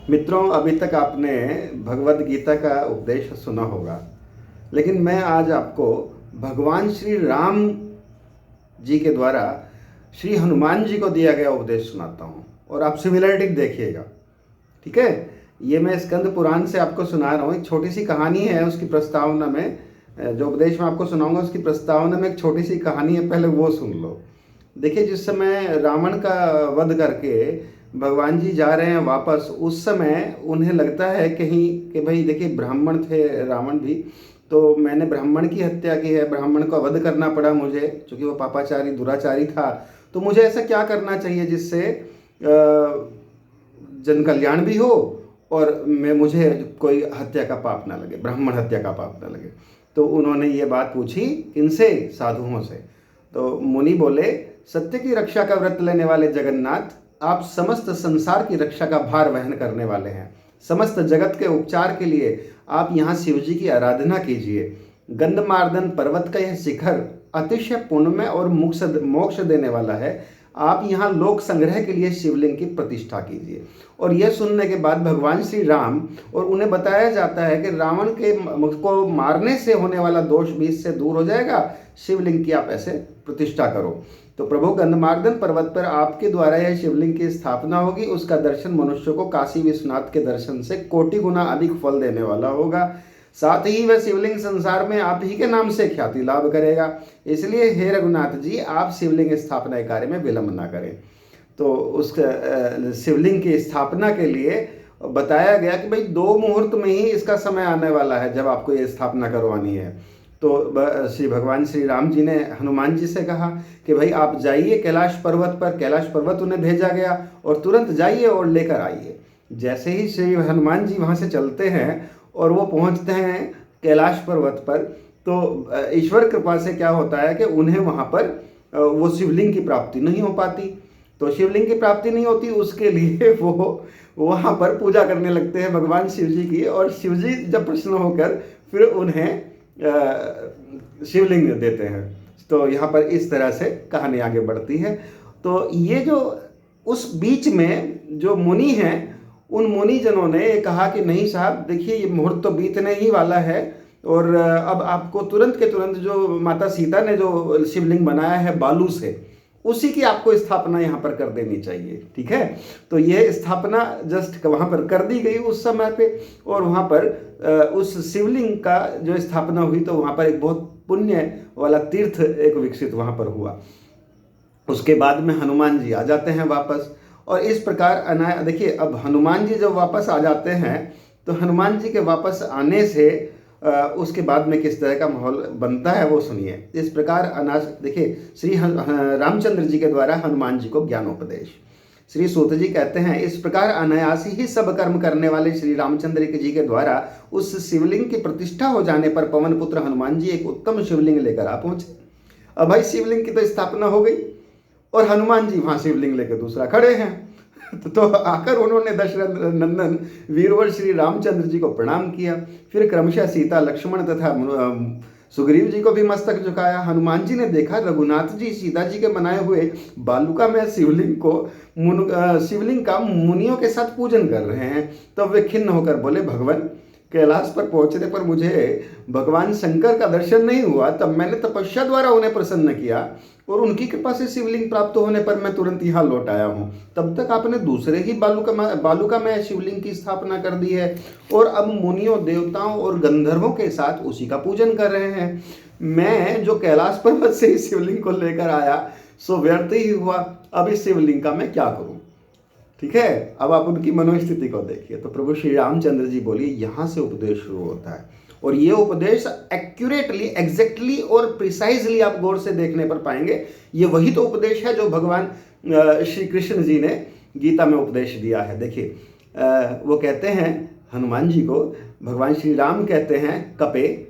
मित्रों, अभी तक आपने भगवद गीता का उपदेश सुना होगा, लेकिन मैं आज आपको भगवान श्री राम जी के द्वारा श्री हनुमान जी को दिया गया उपदेश सुनाता हूँ और आप सिमिलरिटी देखिएगा। ठीक है, ये मैं स्कंद पुराण से आपको सुना रहा हूँ। एक छोटी सी कहानी है, उसकी प्रस्तावना में जो उपदेश मैं आपको सुनाऊंगा उसकी प्रस्तावना में एक छोटी सी कहानी है, पहले वो सुन लो। देखिए, जिस समय रावण का वध करके भगवान जी जा रहे हैं वापस, उस समय उन्हें लगता है कहीं कि भाई देखिए, ब्राह्मण थे रावण भी, तो मैंने ब्राह्मण की हत्या की है, ब्राह्मण का वध करना पड़ा मुझे, क्योंकि वो पापाचारी दुराचारी था। तो मुझे ऐसा क्या करना चाहिए जिससे जन कल्याण भी हो और मुझे कोई हत्या का पाप ना लगे, ब्राह्मण हत्या का पाप ना लगे। तो उन्होंने ये बात पूछी किनसे? साधुओं से। तो मुनि बोले, सत्य की रक्षा का व्रत लेने वाले जगन्नाथ, आप समस्त संसार की रक्षा का भार वहन करने वाले हैं। समस्त जगत के उपचार के लिए आप यहाँ शिव जी की आराधना कीजिए। गंधमार्दन पर्वत का यह शिखर अतिशय पुण्यमय और मोक्ष देने वाला है। आप यहाँ लोक संग्रह के लिए शिवलिंग की प्रतिष्ठा कीजिए। और यह सुनने के बाद भगवान श्री राम, और उन्हें बताया जाता है कि रावण के को मारने से होने वाला दोष भी इससे दूर हो जाएगा, शिवलिंग की आप ऐसे प्रतिष्ठा करो। तो प्रभु, गंधमार्दन पर्वत पर आपके द्वारा यह शिवलिंग की स्थापना होगी। उसका दर्शन मनुष्य को काशी विश्वनाथ के दर्शन से कोटि गुना अधिक फल देने वाला होगा। साथ ही वह शिवलिंग संसार में आप ही के नाम से ख्याति लाभ करेगा। इसलिए हे रघुनाथ जी, आप शिवलिंग स्थापना कार्य में विलंब ना करें। तो उस शिवलिंग की स्थापना के लिए बताया गया कि भाई 2 मुहूर्त में ही इसका समय आने वाला है जब आपको ये स्थापना करवानी है। तो श्री भगवान श्री राम जी ने हनुमान जी से कहा कि भाई आप जाइए कैलाश पर्वत पर। कैलाश पर्वत उन्हें भेजा गया और तुरंत जाइए और लेकर आइए। जैसे ही श्री हनुमान जी वहाँ से चलते हैं और वो पहुँचते हैं कैलाश पर्वत पर, तो ईश्वर कृपा से क्या होता है कि उन्हें वहाँ पर वो शिवलिंग की प्राप्ति नहीं हो पाती। तो शिवलिंग की प्राप्ति नहीं होती, उसके लिए वो वहाँ पर पूजा करने लगते हैं भगवान शिव जी की। और शिव जी जब प्रसन्न होकर फिर उन्हें शिवलिंग देते हैं। तो यहाँ पर इस तरह से कहानी आगे बढ़ती है। तो ये जो उस बीच में जो मुनि हैं, उन मुनिजनों ने कहा कि नहीं साहब, देखिए ये मुहूर्त तो बीतने ही वाला है और अब आपको तुरंत के तुरंत जो माता सीता ने जो शिवलिंग बनाया है बालू से, उसी की आपको स्थापना यहाँ पर कर देनी चाहिए। ठीक है, तो यह स्थापना जस्ट वहाँ पर कर दी गई उस समय पे। और वहाँ पर उस शिवलिंग का जो स्थापना हुई, तो वहाँ पर एक बहुत पुण्य वाला तीर्थ एक विकसित वहाँ पर हुआ। उसके बाद में हनुमान जी आ जाते हैं वापस। और इस प्रकार देखिए, अब हनुमान जी जब वापस आ जाते हैं, तो हनुमान जी के वापस आने से उसके बाद में किस तरह का माहौल बनता है वो सुनिए। इस प्रकार देखिए, श्री रामचंद्र जी के द्वारा हनुमान जी को ज्ञानोपदेश। श्री सूत जी कहते हैं, इस प्रकार अनायासी ही सब कर्म करने वाले श्री रामचंद्र जी के द्वारा उस शिवलिंग की प्रतिष्ठा हो जाने पर पवन पुत्र हनुमान जी एक उत्तम शिवलिंग लेकर आ पहुंचे। अब भाई शिवलिंग की तो स्थापना हो गई और हनुमान जी वहां शिवलिंग लेकर दूसरा खड़े हैं। तो आकर उन्होंने दशरथ नंदन वीरवर श्री रामचंद्र जी को प्रणाम किया। फिर क्रमशः सीता, लक्ष्मण तथा सुग्रीव जी को भी मस्तक झुकाया। हनुमान जी ने देखा रघुनाथ जी सीता जी के बनाए हुए बालुकामय शिवलिंग का मुनियों के साथ पूजन कर रहे हैं। तब वे खिन्न होकर बोले, भगवान, कैलाश पर पहुंचने पर मुझे भगवान शंकर का दर्शन नहीं हुआ, तब मैंने तपस्या द्वारा उन्हें प्रसन्न किया और उनकी कृपा से शिवलिंग प्राप्त होने पर मैं तुरंत यहाँ लौट आया हूँ। तब तक आपने दूसरे ही बालुकामय शिवलिंग की स्थापना कर दी है और अब मुनियों, देवताओं और गंधर्वों के साथ उसी का पूजन कर रहे हैं। मैं जो कैलाश पर्वत से इस शिवलिंग को लेकर आया सो व्यर्थ ही हुआ। अब इस शिवलिंग का मैं क्या करूँ? ठीक है, अब आप उनकी मनोस्थिति को देखिए। तो प्रभु श्री रामचंद्र जी बोलिए, यहाँ से उपदेश शुरू होता है। और ये उपदेश एक्यूरेटली, एग्जैक्टली और प्रिसाइजली आप गौर से देखने पर पाएंगे, ये वही तो उपदेश है जो भगवान श्री कृष्ण जी ने गीता में उपदेश दिया है। देखिए, वो कहते हैं हनुमान जी को, भगवान श्री राम कहते हैं, कपे,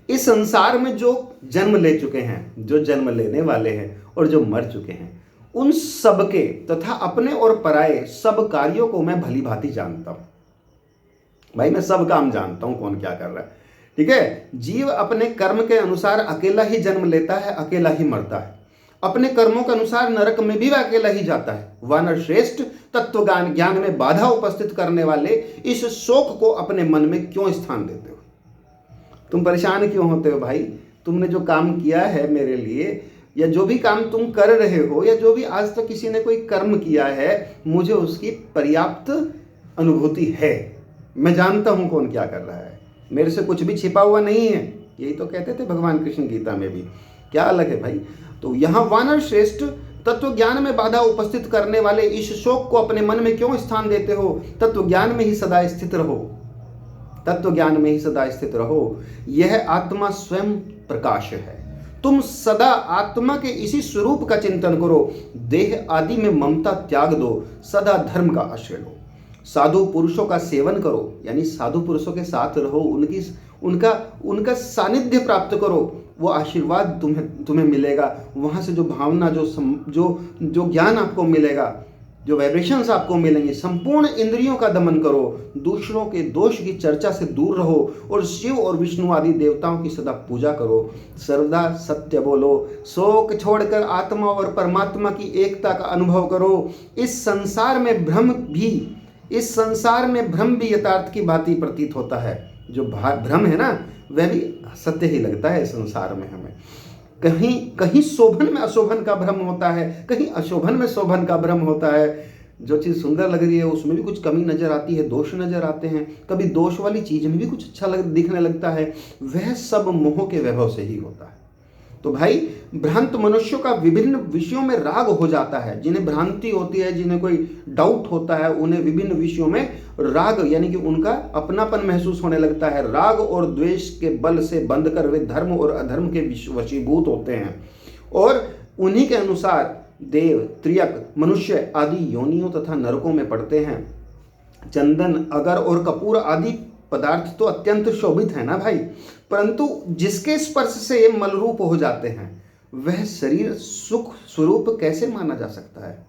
इस संसार में जो जन्म ले चुके हैं, जो जन्म लेने वाले हैं और जो मर चुके हैं, उन सबके तथा अपने और पराये सब कार्यों को मैं भली भांति जानता हूं। भाई, मैं सब काम जानता हूं, कौन क्या कर रहा है। ठीक है, जीव अपने कर्म के अनुसार अकेला ही जन्म लेता है, अकेला ही मरता है। अपने कर्मों के अनुसार नरक में भी वह अकेला ही जाता है। वानर श्रेष्ठ, तत्व ज्ञान में बाधा उपस्थित करने वाले इस शोक को अपने मन में क्यों स्थान देते हो? तुम परेशान क्यों होते हो भाई? तुमने जो काम किया है मेरे लिए, या जो भी काम तुम कर रहे हो, या जो भी आज तक किसी ने कोई कर्म किया है, मुझे उसकी पर्याप्त अनुभूति है। मैं जानता हूं कौन क्या कर रहा है, मेरे से कुछ भी छिपा हुआ नहीं है। यही तो कहते थे भगवान कृष्ण गीता में भी। क्या अलग है भाई? तो यहाँ वानर श्रेष्ठ, तत्व ज्ञान में बाधा उपस्थित करने वाले इस शोक को अपने मन में क्यों स्थान देते हो? तत्व ज्ञान में ही सदा स्थित रहो, तत्व ज्ञान में ही सदा स्थित रहो। यह आत्मा स्वयं प्रकाश है। तुम सदा आत्मा के इसी स्वरूप का चिंतन करो। देह आदि में ममता त्याग दो, सदा धर्म का आश्रय लो। साधु पुरुषों का सेवन करो, यानी साधु पुरुषों के साथ रहो, उनका सानिध्य प्राप्त करो। वो आशीर्वाद तुम्हें मिलेगा। वहाँ से जो भावना, जो ज्ञान आपको मिलेगा, जो वाइब्रेशंस आपको मिलेंगे, संपूर्ण इंद्रियों का दमन करो। दूसरों के दोष की चर्चा से दूर रहो और शिव और विष्णु आदि देवताओं की सदा पूजा करो। सर्वदा सत्य बोलो। शोक छोड़कर आत्मा और परमात्मा की एकता का अनुभव करो। इस संसार में भ्रम भी यथार्थ की भांति प्रतीत होता है। जो भ्रम है ना, वह भी सत्य ही लगता है संसार में हमें। कहीं शोभन में अशोभन का भ्रम होता है, कहीं अशोभन में शोभन का भ्रम होता है। जो चीज़ सुंदर लग रही है उसमें भी कुछ कमी नजर आती है, दोष नजर आते हैं। कभी दोष वाली चीज में भी कुछ अच्छा दिखने लगता है। वह सब मोह के वैभव से ही होता है। तो भाई, भ्रांत मनुष्यों का विभिन्न विषयों में राग हो जाता है। जिन्हें भ्रांति होती है, जिन्हें कोई डाउट होता है, उन्हें विभिन्न विषयों में राग, यानी कि उनका अपनापन महसूस होने लगता है। राग और द्वेष के बल से बंधकर वे धर्म और अधर्म के वशीभूत होते हैं और उन्हीं के अनुसार देव, त्रियक, मनुष्य आदि योनियों तथा नरकों में पड़ते हैं। चंदन, अगर और कपूर आदि पदार्थ तो अत्यंत शोभित है ना भाई, परंतु जिसके स्पर्श से ये मलरूप हो जाते हैं, वह शरीर सुख स्वरूप कैसे माना जा सकता है?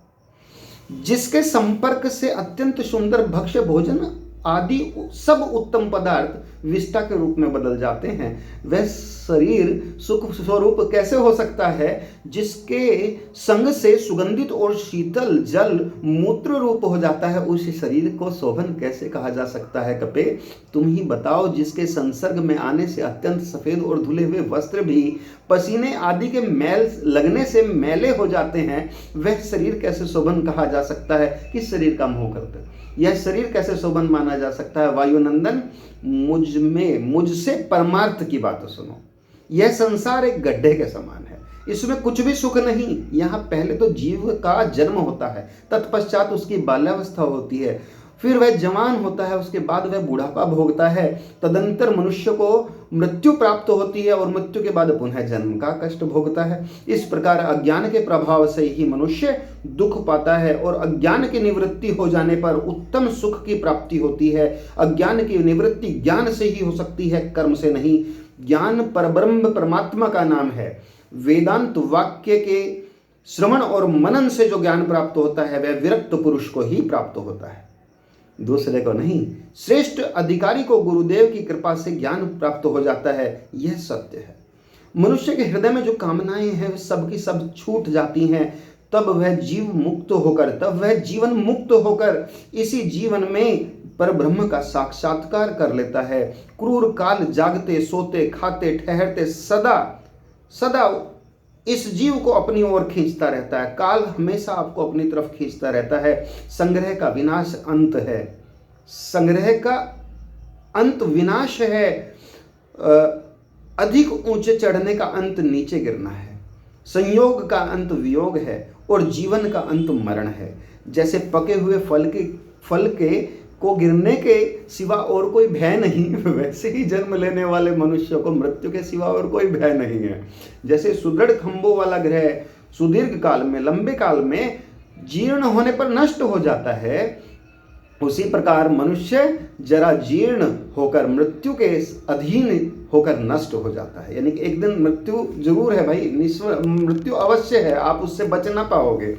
जिसके संपर्क से अत्यंत सुंदर भक्ष्य भोजन आदि सब उत्तम पदार्थ विष्टा के रूप में बदल जाते हैं, वह शरीर सुख स्वरूप कैसे हो सकता है? जिसके संग से सुगंधित और शीतल जल मूत्र रूप हो जाता है, उस शरीर को शोभन कैसे कहा जा सकता है? कपे, तुम ही बताओ। जिसके संसर्ग में आने से अत्यंत सफेद और धुले हुए वस्त्र भी पसीने आदि के मैल लगने से मैले हो जाते हैं, वह शरीर कैसे शोभन कहा जा सकता है? किस शरीर का मोह करते? यह शरीर कैसे शोभन माना जा सकता है? वायुनंदन, मुझसे परमार्थ की बात सुनो। यह संसार एक गड्ढे के समान है, इसमें कुछ भी सुख नहीं। यहाँ पहले तो जीव का जन्म होता है, तत्पश्चात उसकी बाल्यावस्था होती है, फिर वह जवान होता है, उसके बाद वह बुढ़ापा भोगता है, तदंतर मनुष्य को मृत्यु प्राप्त होती है और मृत्यु के बाद पुनः जन्म का कष्ट भोगता है। इस प्रकार अज्ञान के प्रभाव से ही मनुष्य दुख पाता है और अज्ञान की निवृत्ति हो जाने पर उत्तम सुख की प्राप्ति होती है। अज्ञान की निवृत्ति ज्ञान से ही हो सकती है, कर्म से नहीं। ज्ञान परब्रह्म परमात्मा का नाम है। वेदांत वाक्य के श्रवण और मनन से जो ज्ञान प्राप्त होता है, वह विरक्त पुरुष को ही प्राप्त होता है, दूसरे को नहीं। श्रेष्ठ अधिकारी को गुरुदेव की कृपा से ज्ञान प्राप्त हो जाता है, यह सत्य है। मनुष्य के हृदय में जो कामनाएं हैं, वे सब की सब छूट जाती हैं। तब वह जीवन मुक्त होकर इसी जीवन में पर ब्रह्म का साक्षात्कार कर लेता है। क्रूर काल जागते, सोते, खाते, ठहरते सदा इस जीव को अपनी ओर खींचता रहता है। काल हमेशा आपको अपनी तरफ खींचता रहता है। संग्रह का विनाश अंत है, संग्रह का अंत विनाश है। अधिक ऊंचे चढ़ने का अंत नीचे गिरना है। संयोग का अंत वियोग है और जीवन का अंत मरण है। जैसे पके हुए फल के को गिरने के सिवा और कोई भय नहीं, वैसे ही जन्म लेने वाले मनुष्य को मृत्यु के सिवा और कोई भय नहीं है। जैसे सुदृढ़ खंभों वाला ग्रह सुदीर्घ काल में, लंबे काल में जीर्ण होने पर नष्ट हो जाता है, उसी प्रकार मनुष्य जरा जीर्ण होकर मृत्यु के अधीन होकर नष्ट हो जाता है। यानी कि एक दिन मृत्यु जरूर है भाई, मृत्यु अवश्य है, आप उससे बच ना पाओगे।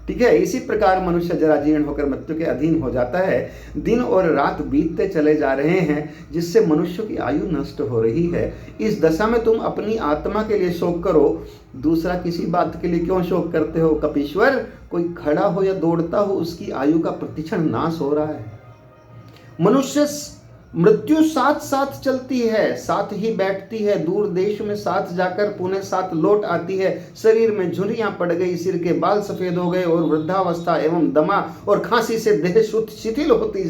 ठीक है। इसी प्रकार मनुष्य जरा जीर्ण होकर मृत्यु के अधीन हो जाता है। दिन और रात बीतते चले जा रहे हैं, जिससे मनुष्य की आयु नष्ट हो रही है। इस दशा में तुम अपनी आत्मा के लिए शोक करो, दूसरा किसी बात के लिए क्यों शोक करते हो? कपीश्वर, कोई खड़ा हो या दौड़ता हो, उसकी आयु का प्रतिक्षण नाश हो रहा है। मनुष्य मृत्यु साथ साथ चलती है, साथ ही बैठती है, दूर देश में साथ जाकर पुनः साथ लौट आती है। शरीर में झुर्रियां पड़ गई, सिर के बाल सफेद हो गए और वृद्धावस्था एवं दमा और खांसी से देह शिथिल होती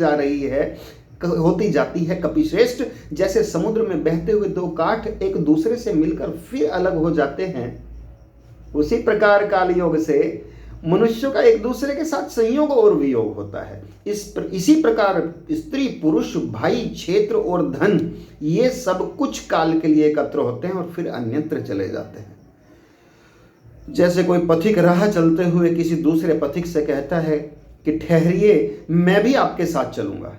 जाती है। कपिश्रेष्ठ, जैसे समुद्र में बहते हुए दो काठ एक दूसरे से मिलकर फिर अलग हो जाते हैं, उसी प्रकार कालयोग से मनुष्यों का एक दूसरे के साथ संयोग और वियोग होता है। इसी प्रकार स्त्री, पुरुष, भाई, क्षेत्र और धन, ये सब कुछ काल के लिए एकत्र होते हैं और फिर अन्यत्र चले जाते हैं। जैसे कोई पथिक राह चलते हुए किसी दूसरे पथिक से कहता है कि ठहरिए, मैं भी आपके साथ चलूंगा।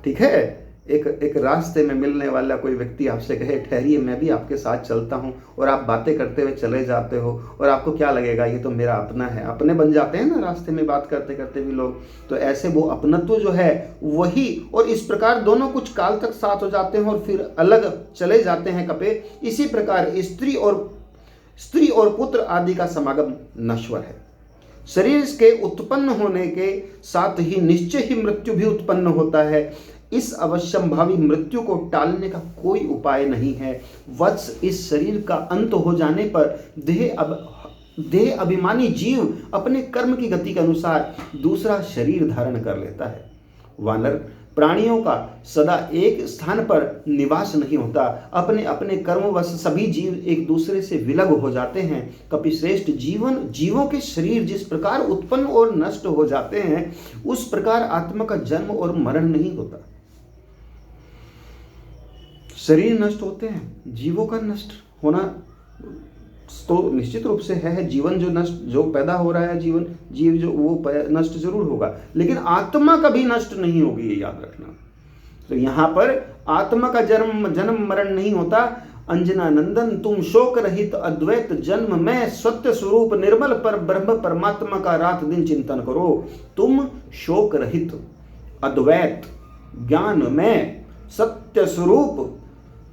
ठीक है, एक रास्ते में मिलने वाला कोई व्यक्ति आपसे कहे ठहरिए, मैं भी आपके साथ चलता हूं, और आप बातें करते हुए चले जाते हो, और आपको क्या लगेगा, ये तो मेरा अपना है। अपने बन जाते हैं ना रास्ते में बात करते करते भी लोग, तो ऐसे वो अपनत्व जो है वही, और इस प्रकार दोनों कुछ काल तक साथ हो जाते हैं और फिर अलग चले जाते हैं कपे। इसी प्रकार स्त्री और पुत्र आदि का समागम नश्वर है। शरीर के उत्पन्न होने के साथ ही निश्चय ही मृत्यु भी उत्पन्न होता है। इस अवश्यंभावी मृत्यु को टालने का कोई उपाय नहीं है। वत्स, इस शरीर का अंत हो जाने पर देह अभिमानी जीव अपने कर्म की गति के अनुसार दूसरा शरीर धारण कर लेता है। वानर, प्राणियों का सदा एक स्थान पर निवास नहीं होता। अपने अपने कर्मवश सभी जीव एक दूसरे से विलग हो जाते हैं। कपिश्रेष्ठ, जीवों के शरीर जिस प्रकार उत्पन्न और नष्ट हो जाते हैं, उस प्रकार आत्मा का जन्म और मरण नहीं होता। शरीर नष्ट होते हैं, जीवों का नष्ट होना तो निश्चित रूप से है। जीवन जो पैदा हो रहा है, जीव जो वो नष्ट जरूर होगा, लेकिन आत्मा कभी नष्ट नहीं होगी, ये याद रखना। तो यहाँ पर आत्मा का जन्म मरण नहीं होता। अंजना नंदन, तुम शोक रहित अद्वैत जन्म में सत्य स्वरूप निर्मल पर ब्रह्म परमात्मा का रात दिन चिंतन करो। तुम शोक रहित अद्वैत ज्ञान में सत्य स्वरूप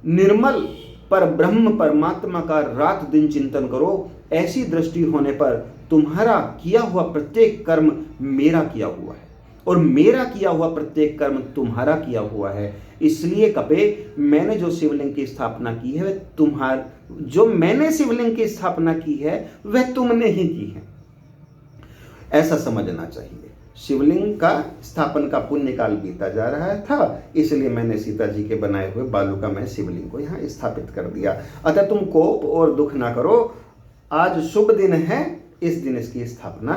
निर्मल पर ब्रह्म परमात्मा का रात दिन चिंतन करो। ऐसी दृष्टि होने पर तुम्हारा किया हुआ प्रत्येक कर्म मेरा किया हुआ है, और मेरा किया हुआ प्रत्येक कर्म तुम्हारा किया हुआ है। इसलिए कपे, मैंने जो शिवलिंग की स्थापना की है वह तुमने ही की है, ऐसा समझना चाहिए। शिवलिंग का स्थापन का पुण्य काल बीता जा रहा था, इसलिए मैंने सीता जी के बनाए हुए बालूकामय शिवलिंग को यहाँ स्थापित कर दिया। अतः तुम कोप और दुख ना करो, आज शुभ दिन है, इस दिन इसकी स्थापना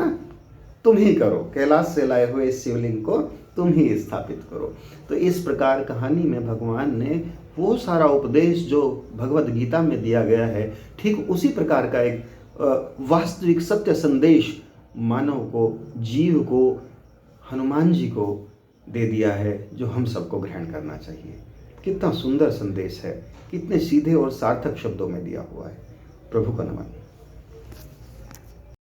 तुम ही करो। कैलाश से लाए हुए इस शिवलिंग को तुम ही स्थापित करो। तो इस प्रकार कहानी में भगवान ने वो सारा उपदेश जो भगवद गीता में दिया गया है, ठीक उसी प्रकार का एक वास्तविक सत्य संदेश मानव को, जीव को, हनुमान जी को दे दिया है, जो हम सबको ग्रहण करना चाहिए। कितना सुंदर संदेश है, कितने सीधे और सार्थक शब्दों में दिया हुआ है। प्रभु का नमन।